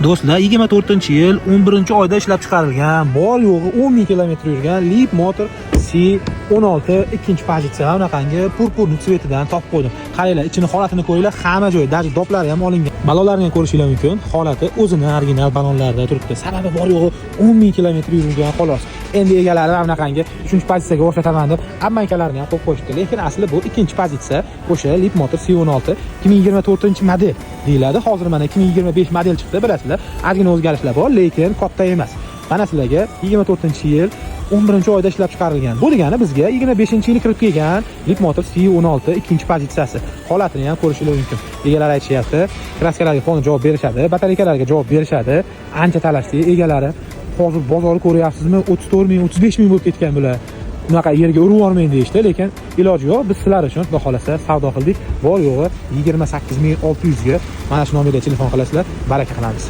Do'stlar, 24-yil 11-oyda ishlab chiqarilgan, bor yo'g'i 10 000 kilometr yurgan Leap Motor C16 ikkinchi pozitsiya unaqangi purpurni tsvetidan topib qo'ydim. Qaranglar, ichini holatini ko'ringlar, hamma joyi, даже doplari ham olingan. Balonlarni ham ko'rishingiz mumkin. Holati o'zini original balonlarida turibdi. Sababi bor yo'g'i 10 000 kilometr yurilgan xolos. Endi egalari ham unaqangi 3-pozitsiyaga o'xshataman deb ammankalarni ham qo'yib qo'yishdi. Lekin asli bu ikkinchi pozitsiya. O'sha Leap Motor C16 2024-model deyiladi. Hozir mana 2025 model chiqdi, bilasizlar. Ozgina o'zgarishlar bor, lekin katta emas. Mana sizlarga 24-yil 11-oyda ishlab chiqarilgan. Bu degani bizga 25-yil kirib kelgan Leap Motor C16 ikkinchi pozitsiyasi. Holatini ham ko'rishingiz mumkin. Egalari aytishyapti, kraskalarga qonun javob berishadi, batareykalarga javob berishadi. Ancha talashdi egalari. Hozir bozorni ko'ryapsizmi? 34 000, 35 000 bo'lib ketgan bular. Bunaqa yerga urib olmaydi deyishdi, lekin iloji yo'q. Biz sizlar uchun xudo xolasa savdo qildik. Bor yo'g'i 28 600 ga mana shu nomerga telefon qilasizlar. Baraka qilamiz.